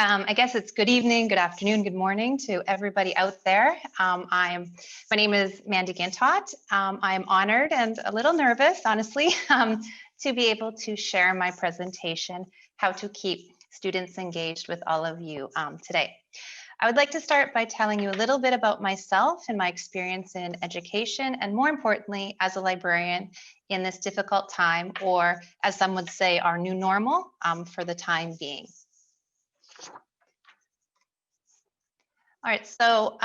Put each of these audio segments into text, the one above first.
I guess it's good evening, good afternoon, good morning to everybody out there. My name is Mandy Gintaut. I am honored and a little nervous, honestly, to be able to share my presentation, How to Keep Students Engaged with all of you today. I would like to start by telling you a little bit about myself and my experience in education, and more importantly, as a librarian in this difficult time, or as some would say, our new normal for the time being. All right, so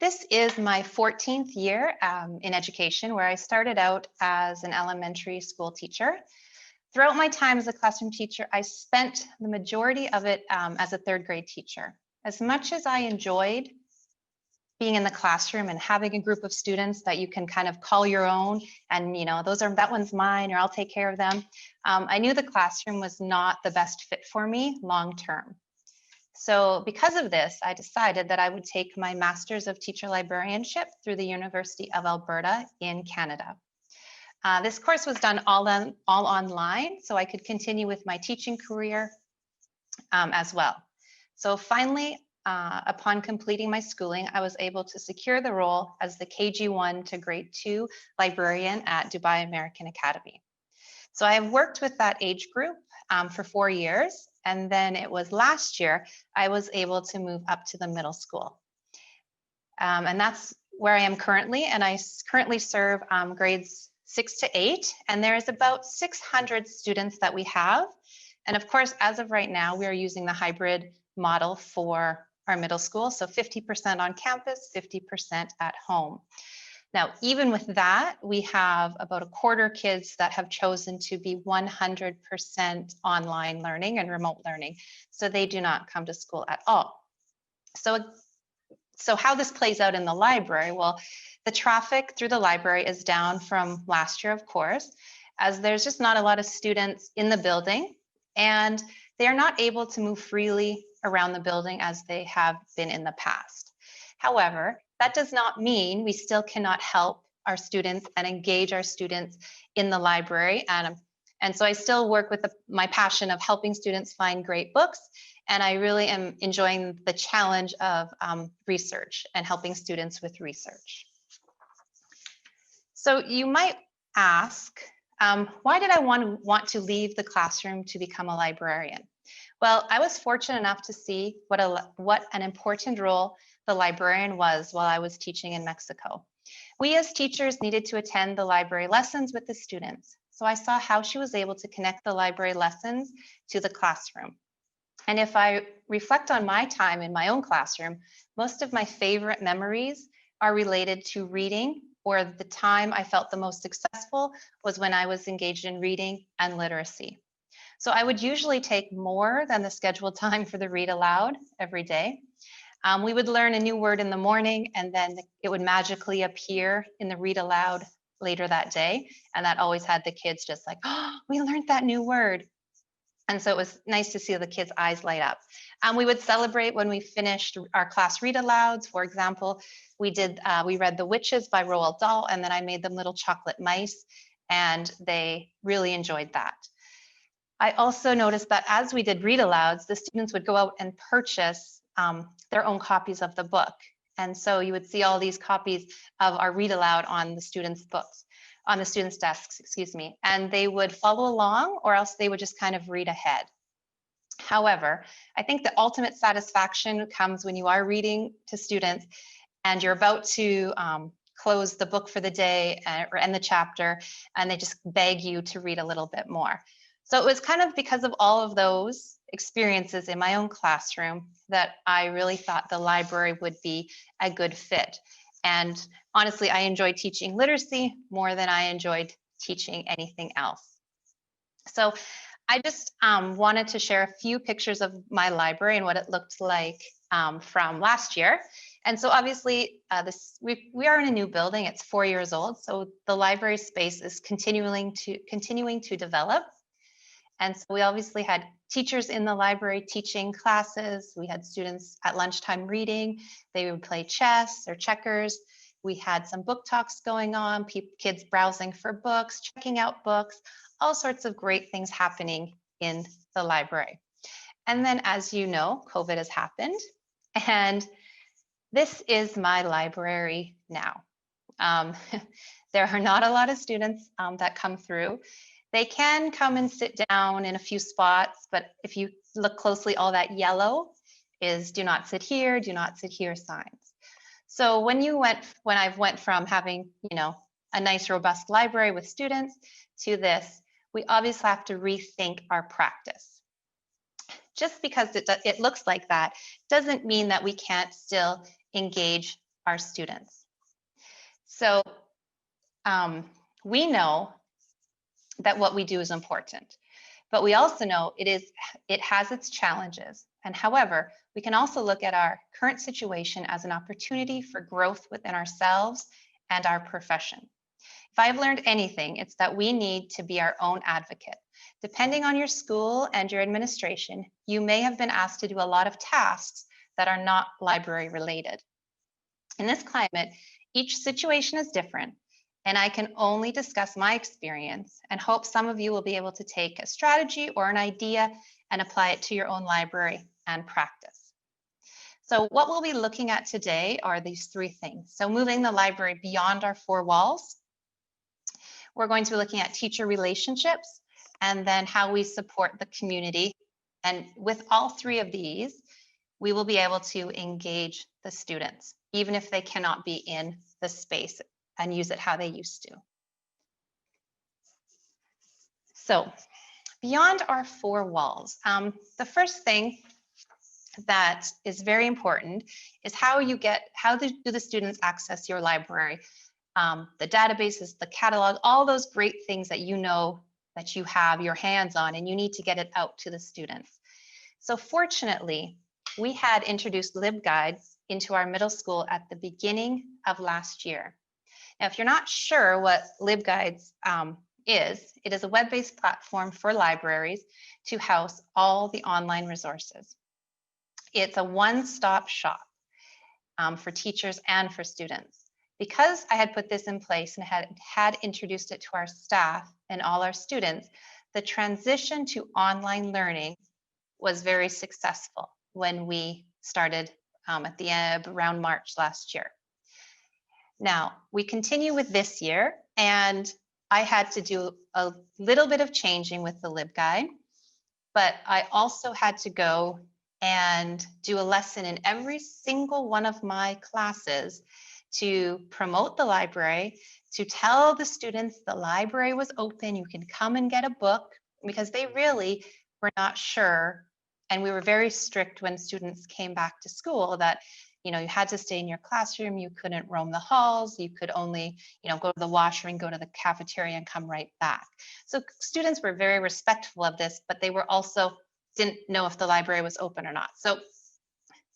this is my 14th year in education, where I started out as an elementary school teacher. Throughout my time as a classroom teacher, I spent the majority of it as a third grade teacher. As much as I enjoyed being in the classroom and having a group of students that you can kind of call your own, and that one's mine, or I'll take care of them, I knew the classroom was not the best fit for me long term. So because of this, I decided that I would take my Master's of Teacher Librarianship through the University of Alberta in Canada. This course was done all online, so I could continue with my teaching career as well. So finally, upon completing my schooling, I was able to secure the role as the KG1 to grade 2 librarian at Dubai American Academy. So I have worked with that age group for 4 years. And then it was last year, I was able to move up to the middle school. And that's where I am currently. And I currently serve grades 6 to 8. And there is about 600 students that we have. And of course, as of right now, we are using the hybrid model for our middle school. So 50% on campus, 50% at home. Now, even with that, we have about a quarter kids that have chosen to be 100% online learning and remote learning. So they do not come to school at all. So how this plays out in the library, well, the traffic through the library is down from last year, of course, as there's just not a lot of students in the building, and they are not able to move freely around the building as they have been in the past. However, that does not mean we still cannot help our students and engage our students in the library. And so I still work with my passion of helping students find great books. And I really am enjoying the challenge of research and helping students with research. So you might ask, why did I want to leave the classroom to become a librarian? Well, I was fortunate enough to see what an important role the librarian was while I was teaching in Mexico. We as teachers needed to attend the library lessons with the students. So I saw how she was able to connect the library lessons to the classroom. And if I reflect on my time in my own classroom, most of my favorite memories are related to reading, or the time I felt the most successful was when I was engaged in reading and literacy. So I would usually take more than the scheduled time for the read aloud every day. We would learn a new word in the morning, and then it would magically appear in the read aloud later that day. And that always had the kids just like, oh, we learned that new word. And so it was nice to see the kids' eyes light up. We would celebrate when we finished our class read alouds. For example, we read The Witches by Roald Dahl, and then I made them little chocolate mice, and they really enjoyed that. I also noticed that as we did read alouds, the students would go out and purchase their own copies of the book. And so you would see all these copies of our read aloud on the students' books, on the students' desks, excuse me, and they would follow along, or else they would just kind of read ahead. However, I think the ultimate satisfaction comes when you are reading to students and you're about to close the book for the day or end the chapter, and they just beg you to read a little bit more. So it was kind of because of all of those experiences in my own classroom that I really thought the library would be a good fit. And honestly, I enjoyed teaching literacy more than I enjoyed teaching anything else. So I just wanted to share a few pictures of my library and what it looked like from last year. And so obviously we are in a new building. It's 4 years old. So the library space is continuing to develop. And so we obviously had teachers in the library teaching classes. We had students at lunchtime reading. They would play chess or checkers. We had some book talks going on, kids browsing for books, checking out books, all sorts of great things happening in the library. And then, as you know, COVID has happened. And this is my library now. There are not a lot of students that come through. They can come and sit down in a few spots, but if you look closely, all that yellow is do not sit here signs. So when I've went from having, a nice robust library with students to this, we obviously have to rethink our practice. Just because it looks like that doesn't mean that we can't still engage our students. So we know that what we do is important, but we also know it has its challenges. And however, we can also look at our current situation as an opportunity for growth within ourselves and our profession. If I've learned anything, it's that we need to be our own advocate. Depending on your school and your administration, you may have been asked to do a lot of tasks that are not library related. In this climate, each situation is different, and I can only discuss my experience and hope some of you will be able to take a strategy or an idea and apply it to your own library and practice. So what we'll be looking at today are these three things. So moving the library beyond our four walls. We're going to be looking at teacher relationships and then how we support the community. And with all three of these, we will be able to engage the students, even if they cannot be in the space and use it how they used to. So beyond our four walls, the first thing that is very important is how do the students access your library? The databases, the catalog, all those great things that you know that you have your hands on, and you need to get it out to the students. So fortunately, we had introduced LibGuides into our middle school at the beginning of last year. Now, if you're not sure what LibGuides it is a web-based platform for libraries to house all the online resources. It's a one-stop shop for teachers and for students. Because I had put this in place and had introduced it to our staff and all our students, the transition to online learning was very successful when we started at the end around March last year. Now, we continue with this year, and I had to do a little bit of changing with the LibGuide, but I also had to go and do a lesson in every single one of my classes to promote the library, to tell the students the library was open, you can come and get a book, because they really were not sure. And we were very strict when students came back to school that, you had to stay in your classroom, you couldn't roam the halls, you could only, go to the washroom, go to the cafeteria and come right back. So students were very respectful of this, but they were also didn't know if the library was open or not. So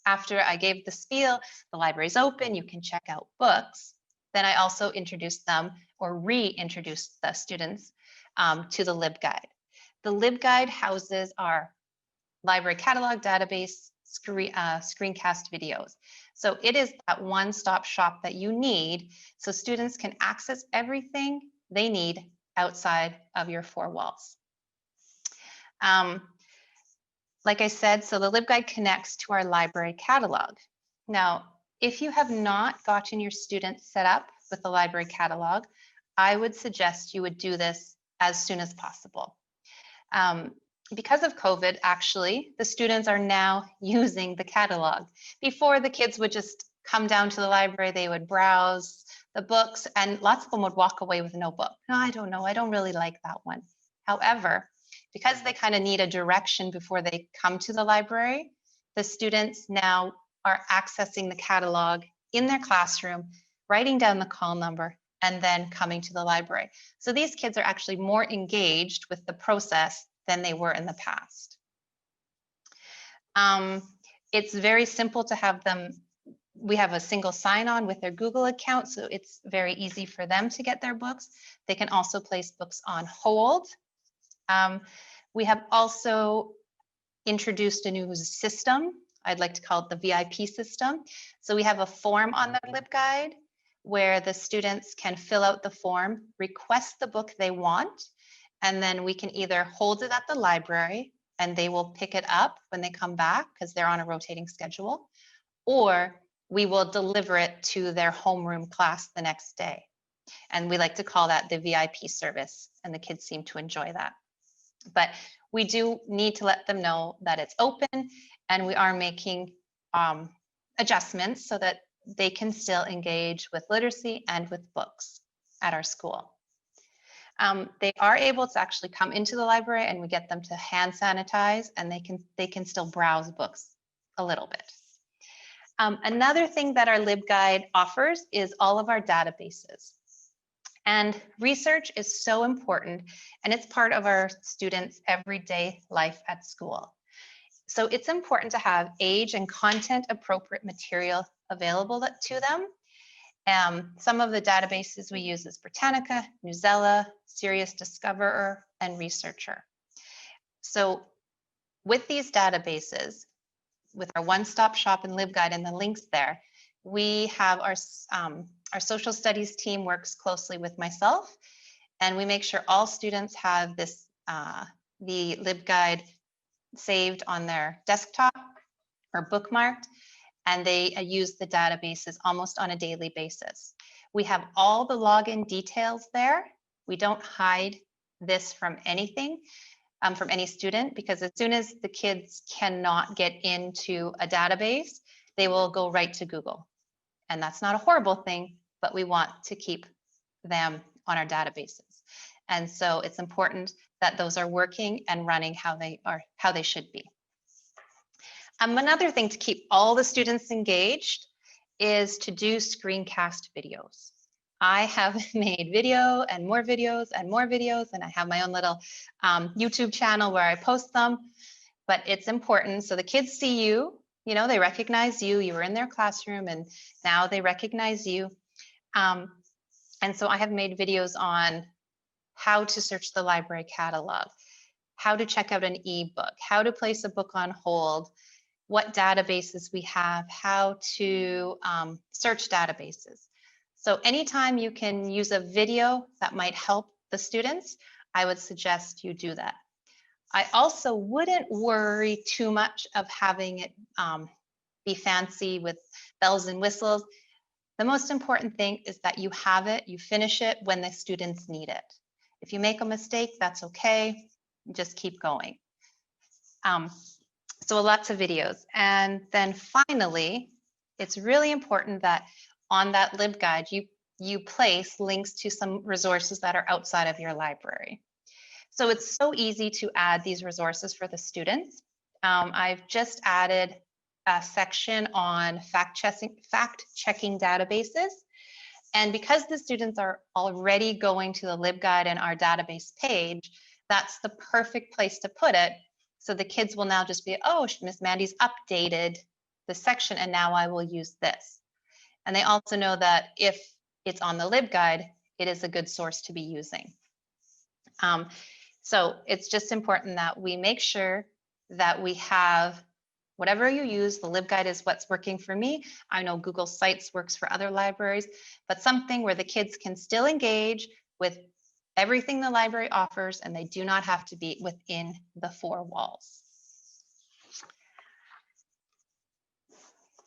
after I gave the spiel, the library's open, you can check out books, then I also introduced them or reintroduced the students to the LibGuide. The LibGuide houses our library catalog database, screencast videos. So it is that one-stop shop that you need so students can access everything they need outside of your four walls. Like I said, so the LibGuide connects to our library catalog. Now, if you have not gotten your students set up with the library catalog, I would suggest you would do this as soon as possible. Because of COVID, actually, the students are now using the catalog. Before, the kids would just come down to the library, they would browse the books, and lots of them would walk away with no book. No, I don't know, I don't really like that one. However, because they kind of need a direction before they come to the library, the students now are accessing the catalog in their classroom, writing down the call number, and then coming to the library. So these kids are actually more engaged with the process than they were in the past. It's very simple to have them. We have a single sign-on with their Google account, so it's very easy for them to get their books. They can also place books on hold. We have also introduced a new system. I'd like to call it the VIP system. So we have a form on the LibGuide where the students can fill out the form, request the book they want, and then we can either hold it at the library and they will pick it up when they come back because they're on a rotating schedule, or we will deliver it to their homeroom class the next day. And we like to call that the VIP service, and the kids seem to enjoy that. But we do need to let them know that it's open, and we are making adjustments so that they can still engage with literacy and with books at our school. They are able to actually come into the library, and we get them to hand sanitize, and they can still browse books a little bit. Another thing that our LibGuide offers is all of our databases. And research is so important, and it's part of our students' everyday life at school. So it's important to have age and content appropriate material available to them. Some of the databases we use is Britannica, Newsela, Serious Discoverer, and Researcher. So with these databases, with our one-stop shop and LibGuide and the links there, we have our social studies team works closely with myself, and we make sure all students have this the LibGuide saved on their desktop or bookmarked, and they use the databases almost on a daily basis. We have all the login details there. We don't hide this from anything, from any student, because as soon as the kids cannot get into a database, they will go right to Google. And that's not a horrible thing, but we want to keep them on our databases. And so it's important that those are working and running how they should be. Another thing to keep all the students engaged is to do screencast videos. I have made video and more videos and more videos, and I have my own little YouTube channel where I post them, but it's important so the kids see you, you know, they recognize you, you were in their classroom, and now they recognize you. And so I have made videos on how to search the library catalog, how to check out an ebook, how to place a book on hold, what databases we have, how to search databases. So anytime you can use a video that might help the students, I would suggest you do that. I also wouldn't worry too much of having it be fancy with bells and whistles. The most important thing is that you have it, you finish it when the students need it. If you make a mistake, that's okay, just keep going. So lots of videos. And then finally, it's really important that on that LibGuide, you place links to some resources that are outside of your library. So it's so easy to add these resources for the students. I've just added a section on fact-checking databases. And because the students are already going to the LibGuide and our database page, that's the perfect place to put it. So the kids will now just be, oh, Miss Mandy's updated the section, and now I will use this. And they also know that if it's on the LibGuide, it is a good source to be using. So it's just important that we make sure that we have whatever you use. The LibGuide is what's working for me. I know Google Sites works for other libraries, but something where the kids can still engage with everything the library offers, and they do not have to be within the four walls.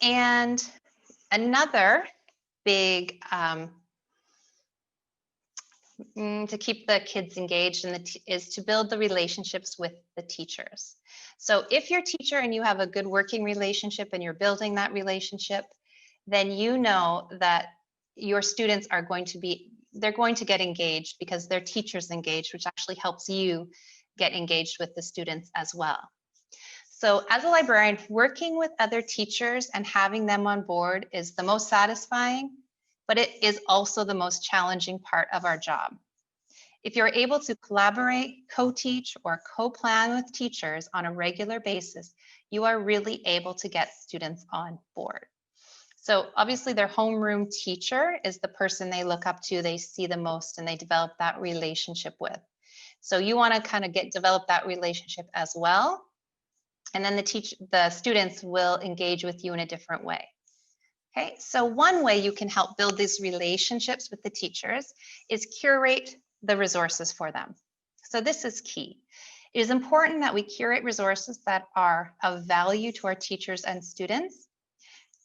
And another big to keep the kids engaged is to build the relationships with the teachers. So if you're a teacher and you have a good working relationship and you're building that relationship, then you know that your students are going to get engaged because their teacher's engaged, which actually helps you get engaged with the students as well. So as a librarian, working with other teachers and having them on board is the most satisfying, but it is also the most challenging part of our job. If you're able to collaborate, co-teach, or co-plan with teachers on a regular basis, you are really able to get students on board. So obviously their homeroom teacher is the person they look up to, they see the most, and they develop that relationship with. So you want to kind of develop that relationship as well. And then the students will engage with you in a different way. Okay, so one way you can help build these relationships with the teachers is curate the resources for them. So this is key. It is important that we curate resources that are of value to our teachers and students.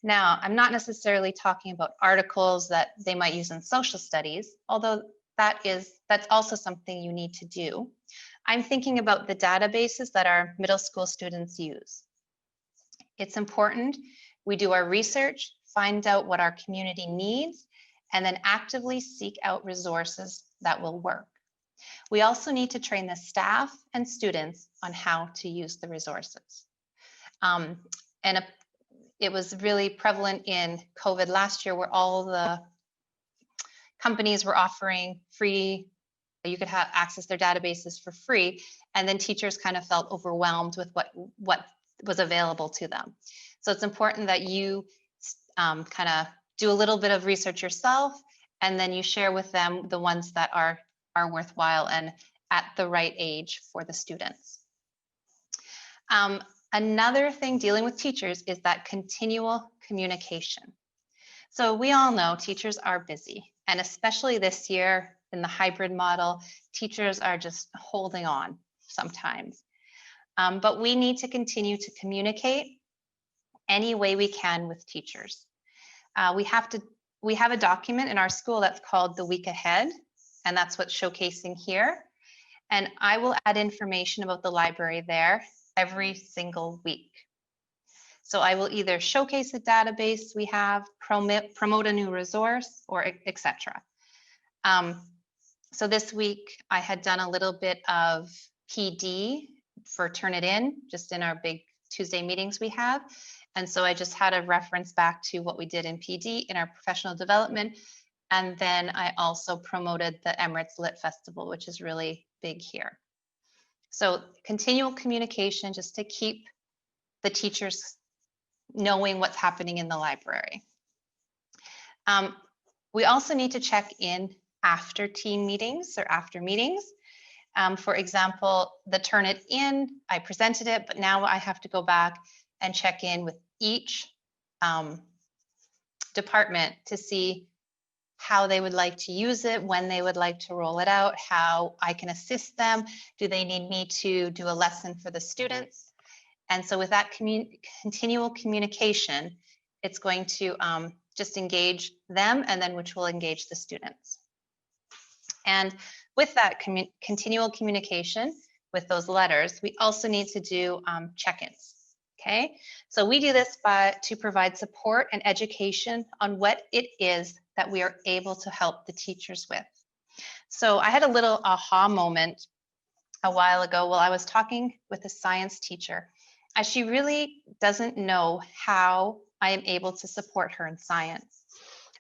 Now, I'm not necessarily talking about articles that they might use in social studies, although that's also something you need to do. I'm thinking about the databases that our middle school students use. It's important we do our research, find out what our community needs, and then actively seek out resources that will work. We also need to train the staff and students on how to use the resources. It was really prevalent in COVID last year, where all the companies were offering free, you could have access their databases for free, and then teachers kind of felt overwhelmed with what was available to them. So it's important that you kind of do a little bit of research yourself, and then you share with them the ones that are worthwhile and at the right age for the students. Another thing dealing with teachers is that continual communication. So we all know teachers are busy, and especially this year in the hybrid model, teachers are just holding on sometimes. But we need to continue to communicate any way we can with teachers. We have a document in our school that's called the week ahead, and that's what's showcasing here. And I will add information about the library there every single week. So I will either showcase a database we have, promote a new resource, or etc. So this week I had done a little bit of PD for Turnitin, just in our big Tuesday meetings we have. And so I just had a reference back to what we did in PD in our professional development. And then I also promoted the Emirates Lit Festival, which is really big here. So continual communication just to keep the teachers knowing what's happening in the library. We also need to check in after team meetings or after meetings. For example, the Turnitin, I presented it, but now I have to go back and check in with each department to see how they would like to use it, when they would like to roll it out, how I can assist them. Do they need me to do a lesson for the students? And so with that continual communication, it's going to just engage them, and then which will engage the students. And with that continual communication with those letters, we also need to do check-ins. Okay, so we do this to provide support and education on what it is that we are able to help the teachers with. So I had a little aha moment a while ago while I was talking with a science teacher, as she really doesn't know how I am able to support her in science.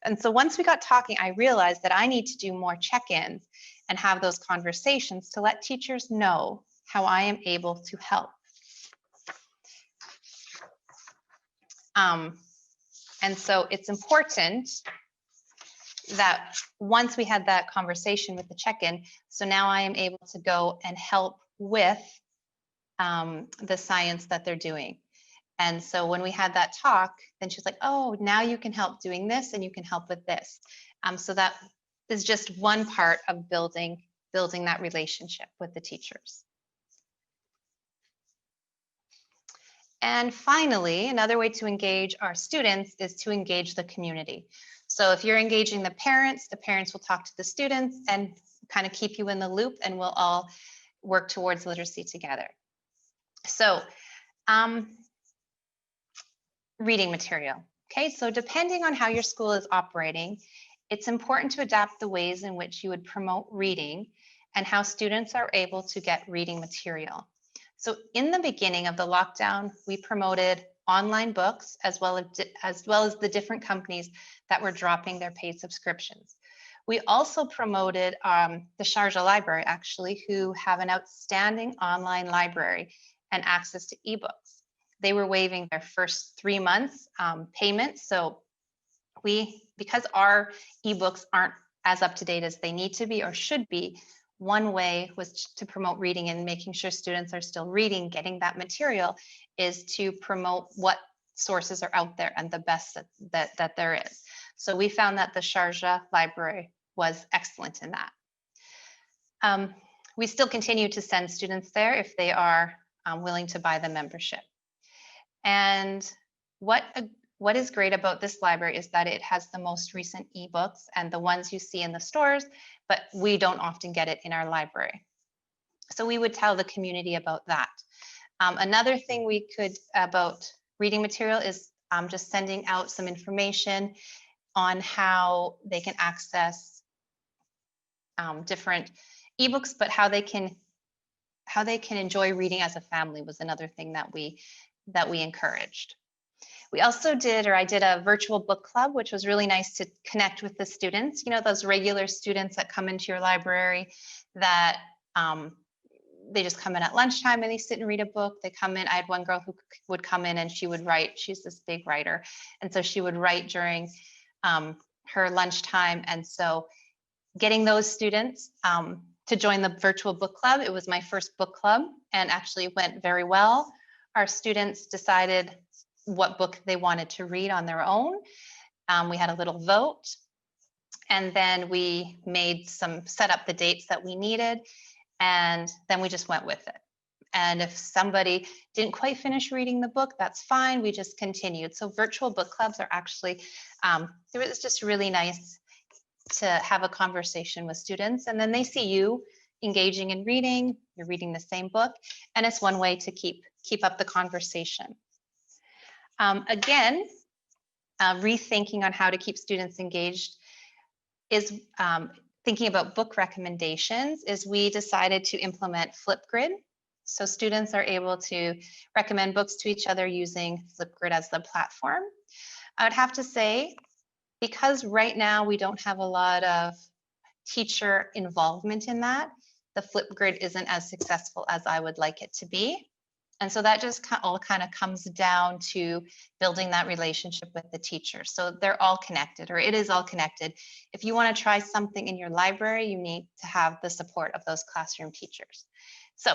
And so once we got talking, I realized that I need to do more check-ins and have those conversations to let teachers know how I am able to help. And so it's important that once we had that conversation with the check-in, so now I am able to go and help with the science that they're doing. And so when we had that talk, then she's like, oh, now you can help doing this and you can help with this. So that is just one part of building that relationship with the teachers. And finally, another way to engage our students is to engage the community. So if you're engaging the parents will talk to the students and kind of keep you in the loop, and we'll all work towards literacy together. So reading material. Okay, so depending on how your school is operating, it's important to adapt the ways in which you would promote reading and how students are able to get reading material. So in the beginning of the lockdown, we promoted online books as well as the different companies that were dropping their paid subscriptions. We also promoted the Sharjah library, actually, who have an outstanding online library and access to ebooks. They were waiving their first 3 months payment. So because our ebooks aren't as up to date as they need to be or should be, one way was to promote reading and making sure students are still reading, getting that material, is to promote what sources are out there and the best that there is. So we found that the Sharjah library was excellent in that. we still continue to send students there if they are willing to buy the membership. And what is great about this library is that it has the most recent ebooks and the ones you see in the stores, but we don't often get it in our library. So we would tell the community about that. Another thing we could about reading material is just sending out some information on how they can access different ebooks, but how they can enjoy reading as a family was another thing that we encouraged. We also did, or I did, a virtual book club, which was really nice to connect with the students. You know, those regular students that come into your library that they just come in at lunchtime and they sit and read a book. They come in. I had one girl who would come in and she would write. She's this big writer. And so she would write during her lunchtime. And so getting those students to join the virtual book club, it was my first book club and actually went very well. Our students decided what book they wanted to read on their own. We had a little vote, and then we set up the dates that we needed, and then we just went with it. And if somebody didn't quite finish reading the book, that's fine. We just continued. So virtual book clubs are actually, it was just really nice to have a conversation with students, and then they see you engaging in reading, you're reading the same book, and it's one way to keep up the conversation. Again, rethinking on how to keep students engaged is thinking about book recommendations is we decided to implement Flipgrid. So students are able to recommend books to each other using Flipgrid as the platform. I would have to say, because right now we don't have a lot of teacher involvement in that, the Flipgrid isn't as successful as I would like it to be. And so that just all kind of comes down to building that relationship with the teacher. So they're all connected, or it is all connected. If you want to try something in your library, you need to have the support of those classroom teachers. So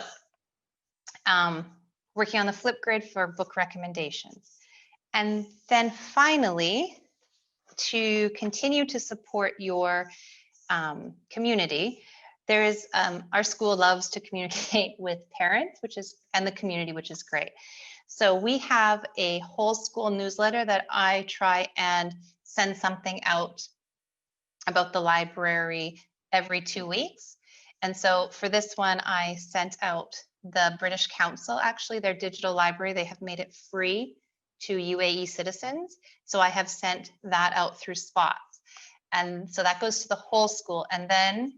working on the Flipgrid for book recommendations. And then finally, to continue to support your community, there is, our school loves to communicate with parents, and the community, which is great. So we have a whole school newsletter that I try and send something out about the library every 2 weeks. And so for this one, I sent out the British Council, actually their digital library. They have made it free to UAE citizens. So I have sent that out through spots. And so that goes to the whole school. And then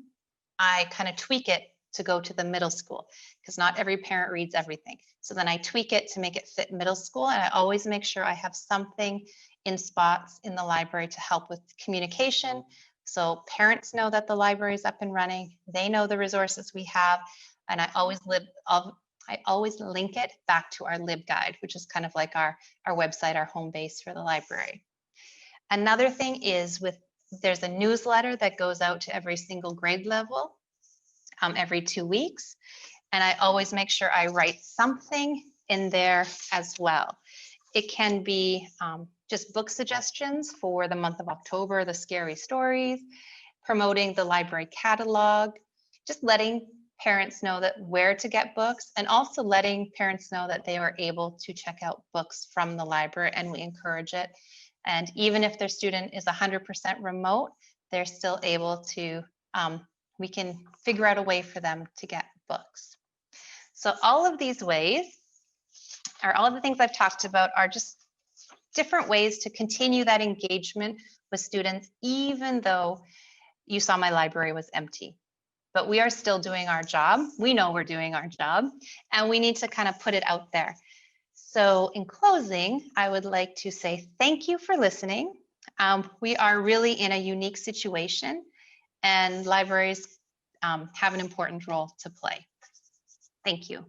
I kind of tweak it to go to the middle school, because not every parent reads everything. So then I tweak it to make it fit middle school. And I always make sure I have something in spots in the library to help with communication. So parents know that the library is up and running. They know the resources we have. And I always link it back to our LibGuide, which is kind of like our website, our home base for the library. Another thing is there's a newsletter that goes out to every single grade level every 2 weeks. And I always make sure I write something in there as well. It can be just book suggestions for the month of October, the scary stories, promoting the library catalog, just letting parents know that where to get books, and also letting parents know that they are able to check out books from the library, and we encourage it. And even if their student is 100% remote, they're still able to, we can figure out a way for them to get books. So all of these ways, or all of the things I've talked about, are just different ways to continue that engagement with students, even though you saw my library was empty. But we are still doing our job. We know we're doing our job, and we need to kind of put it out there. So in closing, I would like to say thank you for listening. We are really in a unique situation, and libraries have an important role to play. Thank you.